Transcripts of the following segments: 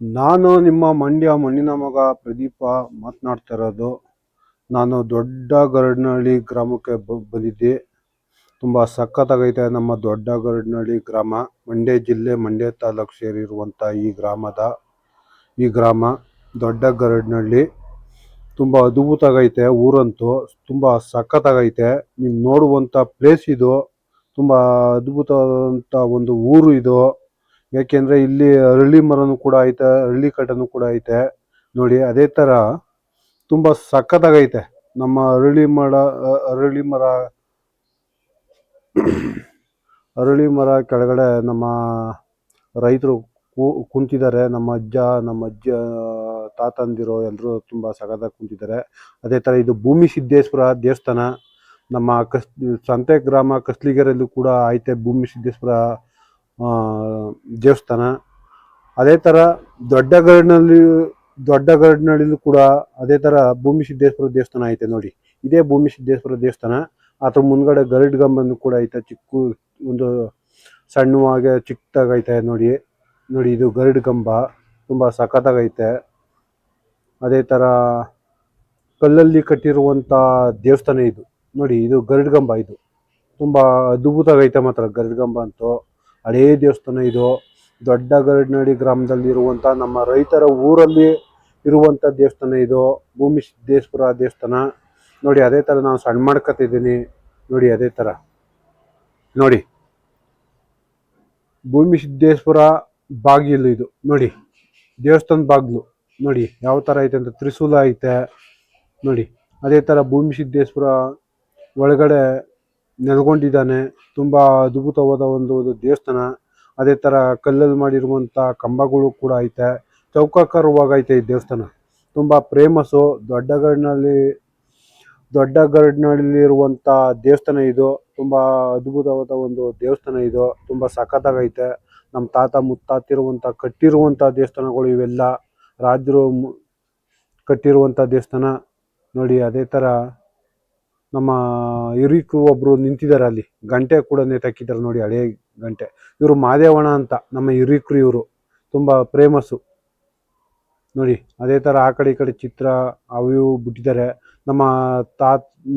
ನಾನು ನಿಮ್ಮ ಮಂಡ್ಯ ಮಣ್ಣಿನ ಮಗ ಪ್ರದೀಪ ಮಾತನಾಡ್ತಾ ಇರೋದು. ನಾನು ದೊಡ್ಡ ಗರಡ್ನಹಳ್ಳಿ ಗ್ರಾಮಕ್ಕೆ ಬಂದಿದ್ದೆ. ತುಂಬ ಸಖತ್ತಾಗೈತೆ ನಮ್ಮ ದೊಡ್ಡ ಗರಡ್ನಹಳ್ಳಿ ಗ್ರಾಮ. ಮಂಡ್ಯ ಜಿಲ್ಲೆ ಮಂಡ್ಯ ತಾಲೂಕು ಸೇರಿರುವಂಥ ಈ ಗ್ರಾಮ ದೊಡ್ಡ ಗರಡ್ನಹಳ್ಳಿ. ತುಂಬ ಅದ್ಭುತ ಆಗೈತೆ ಊರಂತೂ, ತುಂಬ ಸಖತ್ತಾಗೈತೆ. ನೀವು ನೋಡುವಂಥ ಪ್ಲೇಸ್ ಇದು. ತುಂಬ ಅದ್ಭುತವಾದಂಥ ಒಂದು ಊರು ಇದು. ಯಾಕೆಂದರೆ ಇಲ್ಲಿ ಅರಳಿ ಮರನೂ ಕೂಡ ಐತೆ, ಅರಳಿ ಕಟ್ಟನೂ ಕೂಡ ಐತೆ ನೋಡಿ. ಅದೇ ಥರ ತುಂಬ ಸಖತ್ತಾಗೈತೆ ನಮ್ಮ ಅರಳಿ ಮರ ಕೆಳಗಡೆ ನಮ್ಮ ರೈತರು ಕುಂತಿದ್ದಾರೆ. ನಮ್ಮ ಅಜ್ಜ ತಾತಂದಿರು ಎಲ್ಲರೂ ತುಂಬ ಸಖತ್ತಾಗಿ ಕುಂತಿದ್ದಾರೆ. ಅದೇ ಥರ ಇದು ಭೂಮಿ ಸಿದ್ದೇಶ್ವರ ದೇವಸ್ಥಾನ. ನಮ್ಮ ಸಂತೆ ಗ್ರಾಮ ಕಸ್ಲಿಗೆರೆಯಲ್ಲೂ ಕೂಡ ಐತೆ ಭೂಮಿ ಸಿದ್ದೇಶ್ವರ ದೇವಸ್ಥಾನ. ಅದೇ ಥರ ದೊಡ್ಡ ಗರಡ್ನಹಳ್ಳಿಲೂ ಕೂಡ ಅದೇ ಥರ ಭೂಮಿ ಸಿದ್ದೇಶ್ವರ ದೇವಸ್ಥಾನ ಐತೆ ನೋಡಿ. ಇದೇ ಭೂಮಿ ಸಿದ್ದೇಶ್ವರ ದೇವಸ್ಥಾನ. ಅದ್ರ ಮುಂದ್ಗಡೆ ಗರುಡ್ ಗಂಬನು ಕೂಡ ಐತೆ, ಒಂದು ಸಣ್ಣವಾಗೆ ಚಿಕ್ಕದಾಗೈತೆ ನೋಡಿ. ಇದು ಗರುಡ್ ಗಂಬ ತುಂಬ ಸಖತ್ತಾಗೈತೆ. ಅದೇ ಥರ ಕಲ್ಲಲ್ಲಿ ಕಟ್ಟಿರುವಂಥ ದೇವಸ್ಥಾನ ಇದು ನೋಡಿ. ಇದು ಗರುಡ್ ಗಂಬ, ಇದು ತುಂಬ ಅದ್ಭುತವಾಗೈತೆ ಮಾತ್ರ ಗರುಡ್ ಗಂಬ ಅಂತೂ. ಹಳೇ ದೇವಸ್ಥಾನ ಇದು. ದೊಡ್ಡ ಗರಡ್ನಹಳ್ಳಿ ಗ್ರಾಮದಲ್ಲಿ ಇರುವಂಥ ನಮ್ಮ ರೈತರ ಊರಲ್ಲಿ ಇರುವಂಥ ದೇವಸ್ಥಾನ ಇದು ಭೂಮಿ ಸಿದ್ದೇಶ್ವರ ದೇವಸ್ಥಾನ ನೋಡಿ. ಅದೇ ಥರ ನಾನು ಸಣ್ಣ ಮಾಡ್ಕೊತಿದ್ದೀನಿ ನೋಡಿ. ಅದೇ ಥರ ನೋಡಿ ಭೂಮಿ ಸಿದ್ದೇಶ್ವರ ಬಾಗಿಲು ಇದು ನೋಡಿ. ದೇವಸ್ಥಾನದ ಬಾಗಿಲು ನೋಡಿ ಯಾವ ಥರ ಐತೆ ಅಂತ, ತ್ರಿಶೂಲ ಐತೆ ನೋಡಿ. ಅದೇ ಥರ ಭೂಮಿ ಸಿದ್ದೇಶ್ವರ ಒಳಗಡೆ ನೆಲೆಗೊಂಡಿದ್ದಾನೆ. ತುಂಬ ಅದ್ಭುತವಾದ ಒಂದು ದೇವಸ್ಥಾನ. ಅದೇ ಥರ ಕಲ್ಲಲ್ಲಿ ಮಾಡಿರುವಂಥ ಕಂಬಗಳು ಕೂಡ ಐತೆ. ಚೌಕಾಕಾರವಾಗೈತೆ ಈ ದೇವಸ್ಥಾನ. ತುಂಬ ಫೇಮಸ್ಸು ದೊಡ್ಡ ಗರಡ್ನಹಳ್ಳಿಲಿರುವಂಥ ದೇವಸ್ಥಾನ ಇದು. ತುಂಬ ಅದ್ಭುತವಾದ ಒಂದು ದೇವಸ್ಥಾನ ಇದು. ತುಂಬ ಸಖತ್ತಾಗೈತೆ. ನಮ್ಮ ತಾತ ಮುತ್ತಾತಿರುವಂಥ ಕಟ್ಟಿರುವಂಥ ದೇವಸ್ಥಾನಗಳು ಇವೆಲ್ಲ. ರಾಜರು ಕಟ್ಟಿರುವಂಥ ದೇವಸ್ಥಾನ ನೋಡಿ. ಅದೇ ಥರ ನಮ್ಮ ಹಿರಿಕರು ಒಬ್ಬರು ನಿಂತಿದ್ದಾರೆ ಅಲ್ಲಿ, ಗಂಟೆ ಕೂಡ ನೇತಾಕಿದ್ದಾರೆ ನೋಡಿ, ಹಳೇ ಗಂಟೆ. ಇವರು ಮಾದೇವಣ್ಣ ಅಂತ ನಮ್ಮ ಹಿರಿಕರು, ಇವರು ತುಂಬ ಫೇಮಸ್ಸು ನೋಡಿ. ಅದೇ ಥರ ಆ ಕಡೆ ಈ ಕಡೆ ಚಿತ್ರ ಅವು ಇವು ಬಿಟ್ಟಿದ್ದಾರೆ.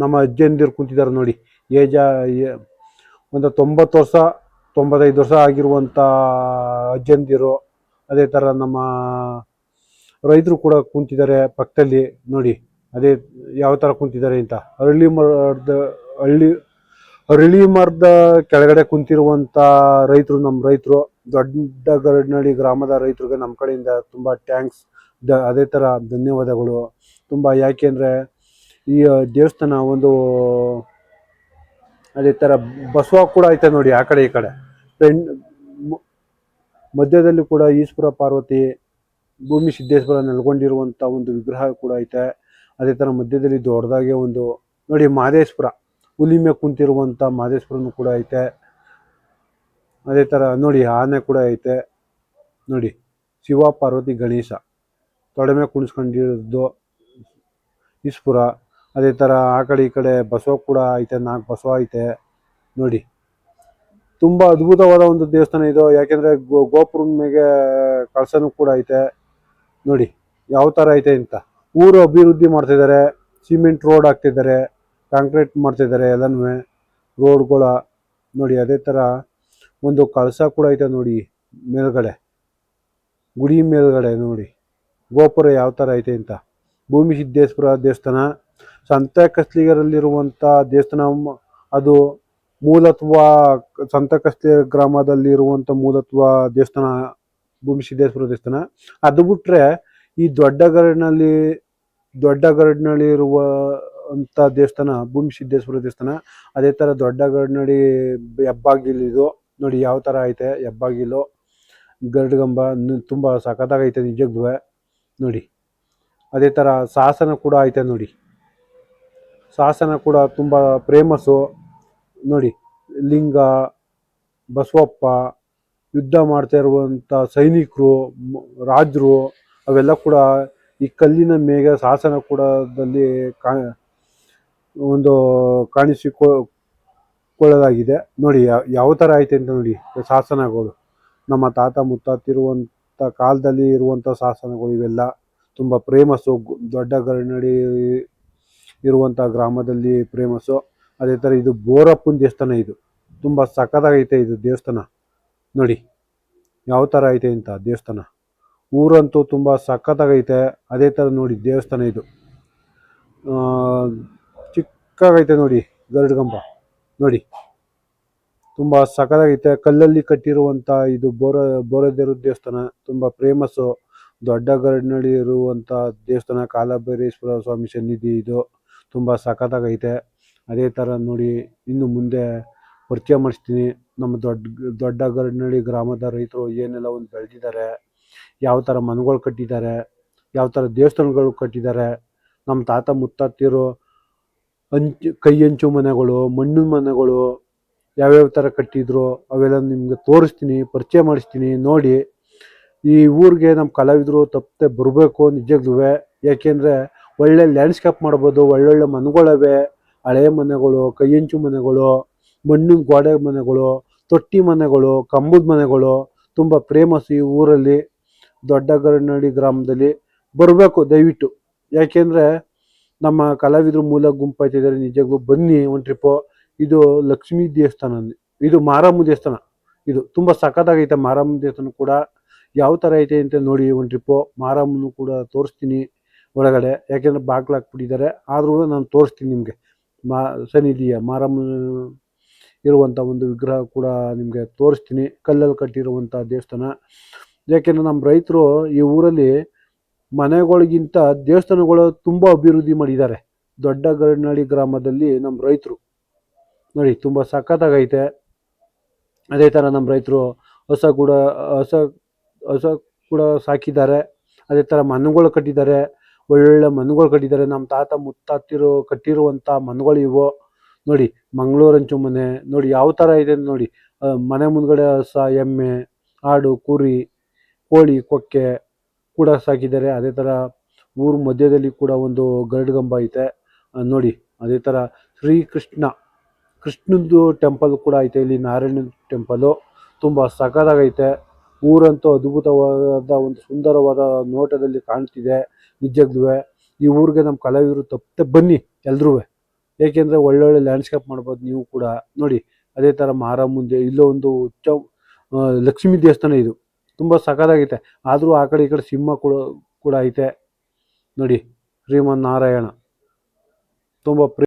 ನಮ್ಮ ಅಜ್ಜಂದಿರು ಕುಂತಿದ್ದಾರೆ ನೋಡಿ. ಒಂದು 90 ವರ್ಷ 95 ವರ್ಷ ಆಗಿರುವಂಥ ಅಜ್ಜಂದಿರು. ಅದೇ ಥರ ನಮ್ಮ ರೈತರು ಕೂಡ ಕುಂತಿದ್ದಾರೆ ಪಕ್ಕದಲ್ಲಿ ನೋಡಿ. ಅದೇ ಯಾವ ಥರ ಕುಂತಿದ್ದಾರೆ ಅಂತ, ಅರಳಿ ಮರದ ಕೆಳಗಡೆ ಕುಂತಿರುವಂಥ ರೈತರು ನಮ್ಮ ರೈತರು. ದೊಡ್ಡ ಗರಡ್ನಹಳ್ಳಿ ಗ್ರಾಮದ ರೈತರಿಗೆ ನಮ್ಮ ಕಡೆಯಿಂದ ತುಂಬ ಥ್ಯಾಂಕ್ಸ್. ಅದೇ ಥರ ಧನ್ಯವಾದಗಳು ತುಂಬ. ಯಾಕೆಂದರೆ ಈ ದೇವಸ್ಥಾನ ಒಂದು ಅದೇ ಥರ ಬಸವ ಕೂಡ ಐತೆ ನೋಡಿ. ಆ ಕಡೆ ಈ ಕಡೆ ಮಧ್ಯದಲ್ಲಿ ಕೂಡ ಈಶ್ವರ ಪಾರ್ವತಿ ಭೂಮಿ ಸಿದ್ದೇಶ್ವರ ನೆಲೆಗೊಂಡಿರುವಂಥ ಒಂದು ವಿಗ್ರಹ ಕೂಡ ಐತೆ. ಅದೇ ಥರ ಮಧ್ಯದಲ್ಲಿ ದೊಡ್ಡದಾಗೆ ಒಂದು ನೋಡಿ ಮಹದೇಶ್ವರ, ಹುಲಿ ಮೇಲೆ ಕುಂತಿರುವಂಥ ಮಹದೇಶ್ವರನು ಕೂಡ ಐತೆ. ಅದೇ ಥರ ನೋಡಿ ಆನೆ ಕೂಡ ಐತೆ ನೋಡಿ. ಶಿವ ಪಾರ್ವತಿ ಗಣೇಶ ತೊಡೆ ಮೇಲೆ ಕುಣಿಸ್ಕೊಂಡಿರೋದು ಈಶ್ವರ. ಅದೇ ಥರ ಆ ಕಡೆ ಈ ಕಡೆ ಬಸವ ಕೂಡ ಐತೆ, 4 ಬಸವ ಐತೆ ನೋಡಿ. ತುಂಬ ಅದ್ಭುತವಾದ ಒಂದು ದೇವಸ್ಥಾನ ಇದು. ಯಾಕೆಂದರೆ ಗೋಪುರದ ಮೇಲೆ ಕಳಸನೂ ಕೂಡ ಐತೆ ನೋಡಿ ಯಾವ ಥರ ಐತೆ ಅಂತ. ಊರು ಅಭಿವೃದ್ಧಿ ಮಾಡ್ತಿದ್ದಾರೆ, ಸಿಮೆಂಟ್ ರೋಡ್ ಹಾಕ್ತಿದ್ದಾರೆ, ಕಾಂಕ್ರೀಟ್ ಮಾಡ್ತಿದ್ದಾರೆ ಎಲ್ಲನೂ ರೋಡ್ಗಳ ನೋಡಿ. ಅದೇ ಥರ ಒಂದು ಕಳಸ ಕೂಡ ಐತೆ ನೋಡಿ ಮೇಲ್ಗಡೆ, ಗುಡಿ ಮೇಲ್ಗಡೆ ನೋಡಿ ಗೋಪುರ ಯಾವ ಥರ ಐತೆ ಅಂತ. ಭೂಮಿ ಸಿದ್ದೇಶ್ವರ ದೇವಸ್ಥಾನ ಸಂತೆ ಕಸ್ಲಿಗರಲ್ಲಿರುವಂಥ ದೇವಸ್ಥಾನ. ಅದು ಮೂಲತ್ವ ಸಂತಕಸ್ತೆ ಗ್ರಾಮದಲ್ಲಿರುವಂಥ ಮೂಲತ್ವ ದೇವಸ್ಥಾನ ಭೂಮಿ ಸಿದ್ದೇಶ್ವರ ದೇವಸ್ಥಾನ. ಅದು ಬಿಟ್ಟರೆ ಈ ದೊಡ್ಡ ಗರಡ್ನಹಳ್ಳಿ ಇರುವ ಅಂಥ ದೇವಸ್ಥಾನ ಭೂಮಿ ಸಿದ್ದೇಶ್ವರ ದೇವಸ್ಥಾನ. ಅದೇ ಥರ ದೊಡ್ಡ ಗರಡ್ನಹಳ್ಳಿ ಹೆಬ್ಬಾಗಿಲು ಇದು ನೋಡಿ ಯಾವ ಥರ ಐತೆ. ಹೆಬ್ಬಾಗಿಲು ಗರುಡ್ ಗಂಬ ತುಂಬ ಸಖತ್ತಾಗೈತೆ ನಿಜಕ್ಕೂ ನೋಡಿ. ಅದೇ ಥರ ಶಾಸನ ಕೂಡ ಐತೆ ನೋಡಿ. ಶಾಸನ ಕೂಡ ತುಂಬ ಫೇಮಸ್ಸು ನೋಡಿ. ಲಿಂಗ, ಬಸವಪ್ಪ, ಯುದ್ಧ ಮಾಡ್ತಾ ಇರುವಂಥ ಸೈನಿಕರು, ರಾಜರು ಅವೆಲ್ಲ ಕೂಡ ಈ ಕಲ್ಲಿನ ಮೇಲೆ ಶಾಸನ ಕೂಡದಲ್ಲಿ ಒಂದು ಕಾಣಿಸಿಕೊಳ್ಳಲಾಗಿದೆ ನೋಡಿ. ಯಾವ ಥರ ಐತೆ ಅಂತ ನೋಡಿ ಶಾಸನಗಳು. ನಮ್ಮ ತಾತ ಮುತ್ತಾತಿರುವಂಥ ಕಾಲದಲ್ಲಿ ಇರುವಂಥ ಶಾಸನಗಳು ಇವೆಲ್ಲ ತುಂಬ ಫೇಮಸ್ಸು. ದೊಡ್ಡ ಗರನಹಳ್ಳಿ ಇರುವಂಥ ಗ್ರಾಮದಲ್ಲಿ ಫೇಮಸ್ಸು. ಅದೇ ಥರ ಇದು ಬೋರಪ್ಪನ ದೇವಸ್ಥಾನ. ಇದು ತುಂಬ ಸಖತ್ತಾಗೈತೆ ಇದು ದೇವಸ್ಥಾನ. ನೋಡಿ ಯಾವ ಥರ ಐತೆ ಅಂತ ದೇವಸ್ಥಾನ. ಊರಂತೂ ತುಂಬ ಸಖತ್ತಾಗೈತೆ. ಅದೇ ಥರ ನೋಡಿ ದೇವಸ್ಥಾನ ಇದು ಚಿಕ್ಕಾಗೈತೆ ನೋಡಿ. ಗರುಡಗಂಬ ನೋಡಿ ತುಂಬ ಸಖತ್ತಾಗೈತೆ. ಕಲ್ಲಲ್ಲಿ ಕಟ್ಟಿರುವಂಥ ಇದು ಬೋರದೇವ್ರ ದೇವಸ್ಥಾನ ತುಂಬ ಫೇಮಸ್ಸು. ದೊಡ್ಡ ಗರಡಿನಲ್ಲಿ ಇರುವಂಥ ದೇವಸ್ಥಾನ, ಕಾಲಭೈರೇಶ್ವರ ಸ್ವಾಮಿ ಸನ್ನಿಧಿ. ಇದು ತುಂಬ ಸಖತ್ತಾಗೈತೆ. ಅದೇ ಥರ ನೋಡಿ ಇನ್ನು ಮುಂದೆ ಪರಿಚಯ ಮಾಡಿಸ್ತೀನಿ. ನಮ್ಮ ದೊಡ್ಡ ಗರಡಿನಹಳ್ಳಿ ಗ್ರಾಮದ ರೈತರು ಏನೆಲ್ಲ ಒಂದು ಬೆಳೆದಿದ್ದಾರೆ, ಯಾವ ಥರ ಮನೆಗಳು ಕಟ್ಟಿದ್ದಾರೆ, ಯಾವ ಥರ ದೇವಸ್ಥಾನಗಳು ಕಟ್ಟಿದ್ದಾರೆ, ನಮ್ಮ ತಾತ ಮುತ್ತಾತಿರು ಕೈ ಹಂಚು ಮನೆಗಳು, ಮಣ್ಣಿನ ಮನೆಗಳು ಯಾವ್ಯಾವ ಥರ ಕಟ್ಟಿದ್ರು ಅವೆಲ್ಲ ನಿಮಗೆ ತೋರಿಸ್ತೀನಿ, ಪರಿಚಯ ಮಾಡಿಸ್ತೀನಿ. ನೋಡಿ ಈ ಊರಿಗೆ ನಮ್ಮ ಕಲಾವಿದರು ತಪ್ಪದೆ ಬರಬೇಕು ನಿಜವಾಗ್ಲೂ. ಯಾಕೆಂದರೆ ಒಳ್ಳೆ ಲ್ಯಾಂಡ್ಸ್ಕೇಪ್ ಮಾಡ್ಬೋದು. ಒಳ್ಳೊಳ್ಳೆ ಮನೆಗಳವೆ, ಹಳೆಯ ಮನೆಗಳು, ಕೈ ಹಂಚು ಮನೆಗಳು, ಮಣ್ಣಿನ ಗೋಡೆ ಮನೆಗಳು, ತೊಟ್ಟಿ ಮನೆಗಳು, ಕಂಬದ ಮನೆಗಳು ತುಂಬ ಫೇಮಸ್ ಈ ಊರಲ್ಲಿ. ದೊಡ್ಡ ಗರನಹಳ್ಳಿ ಗ್ರಾಮದಲ್ಲಿ ಬರಬೇಕು ದಯವಿಟ್ಟು. ಯಾಕೆಂದರೆ ನಮ್ಮ ಕಲಾವಿದರು ಮೂಲ ಗುಂಪಾಯ್ತಿದ್ದಾರೆ. ನಿಜವಾಗ್ಲೂ ಬನ್ನಿ ಒಂದು ಟ್ರಿಪ್ಪು. ಇದು ಲಕ್ಷ್ಮೀ ದೇವಸ್ಥಾನ, ಇದು ಮಾರಮ್ಮ ದೇವಸ್ಥಾನ. ಇದು ತುಂಬ ಸಖತ್ತಾಗೈತೆ ಮಾರಮ್ಮ ದೇವಸ್ಥಾನ ಕೂಡ. ಯಾವ ಥರ ಐತೆ ಅಂತ ನೋಡಿ ಒಂದು ಟ್ರಿಪ್ಪು. ಮಾರಮ್ಮನು ಕೂಡ ತೋರಿಸ್ತೀನಿ ಒಳಗಡೆ, ಯಾಕೆಂದರೆ ಬಾಗಿಲು ಹಾಕ್ಬಿಟ್ಟಿದ್ದಾರೆ. ಆದರೂ ನಾನು ತೋರಿಸ್ತೀನಿ ನಿಮಗೆ. ಸನ್ನಿಧಿಯ ಮಾರಮ್ಮ ಇರುವಂಥ ಒಂದು ವಿಗ್ರಹ ಕೂಡ ನಿಮಗೆ ತೋರಿಸ್ತೀನಿ. ಕಲ್ಲಲ್ಲಿ ಕಟ್ಟಿರುವಂಥ ದೇವಸ್ಥಾನ. ಯಾಕೆಂದರೆ ನಮ್ಮ ರೈತರು ಈ ಊರಲ್ಲಿ ಮನೆಗಳಿಗಿಂತ ದೇವಸ್ಥಾನಗಳು ತುಂಬ ಅಭಿವೃದ್ಧಿ ಮಾಡಿದ್ದಾರೆ. ದೊಡ್ಡ ಗರನಹಳ್ಳಿ ಗ್ರಾಮದಲ್ಲಿ ನಮ್ಮ ರೈತರು ನೋಡಿ ತುಂಬ ಸಖತ್ತಾಗೈತೆ. ಅದೇ ಥರ ನಮ್ಮ ರೈತರು ಹಸ ಕೂಡ ಸಾಕಿದ್ದಾರೆ. ಅದೇ ಥರ ಮನೆಗಳು ಕಟ್ಟಿದ್ದಾರೆ, ಒಳ್ಳೊಳ್ಳೆ ಮನೆಗಳು ಕಟ್ಟಿದ್ದಾರೆ. ನಮ್ಮ ತಾತ ಮುತ್ತಾತಿರು ಕಟ್ಟಿರುವಂಥ ಮನೆಗಳು ಇವು ನೋಡಿ. ಮಂಗಳೂರು ಹಂಚು ಮನೆ ನೋಡಿ ಯಾವ ಥರ ಇದೆ ನೋಡಿ. ಮನೆ ಮುಂದ್ಗಡೆ ಹಸ, ಎಮ್ಮೆ, ಆಡು, ಕುರಿ, ಕೋಳಿ, ಕೊಕ್ಕೆ ಕೂಡ ಸಾಕಿದ್ದಾರೆ. ಅದೇ ಥರ ಊರ ಮಧ್ಯದಲ್ಲಿ ಕೂಡ ಒಂದು ಗರುಡಗಂಬ ಐತೆ ನೋಡಿ. ಅದೇ ಥರ ಕೃಷ್ಣಂದು ಟೆಂಪಲ್ ಕೂಡ ಐತೆ ಇಲ್ಲಿ, ನಾರಾಯಣ ಟೆಂಪಲು. ತುಂಬ ಸಖತ್ತಾಗೈತೆ. ಊರಂತೂ ಅದ್ಭುತವಾದ ಒಂದು ಸುಂದರವಾದ ನೋಟದಲ್ಲಿ ಕಾಣ್ತಿದೆ ನಿಜವಾಗ್ಲೂ. ಈ ಊರಿಗೆ ನಮ್ಮ ಕಲಾವಿದರು ತಪ್ಪದೆ ಬನ್ನಿ ಎಲ್ರೂ. ಏಕೆಂದರೆ ಒಳ್ಳೊಳ್ಳೆ ಲ್ಯಾಂಡ್ಸ್ಕೇಪ್ ಮಾಡ್ಬೋದು ನೀವು ಕೂಡ ನೋಡಿ. ಅದೇ ಥರ ಮಾರಮ್ಮಂದೆ ಇಲ್ಲೋ ಒಂದು ಲಕ್ಷ್ಮೀ ದೇವಸ್ಥಾನ. ಇದು ತುಂಬ ಸಖತ್ತಾಗೈತೆ. ಆದರೂ ಆ ಕಡೆ ಈ ಕಡೆ ಸಿಂಹ ಕೂಡ ಐತೆ ನೋಡಿ. ಶ್ರೀಮನ್ನಾರಾಯಣ ತುಂಬ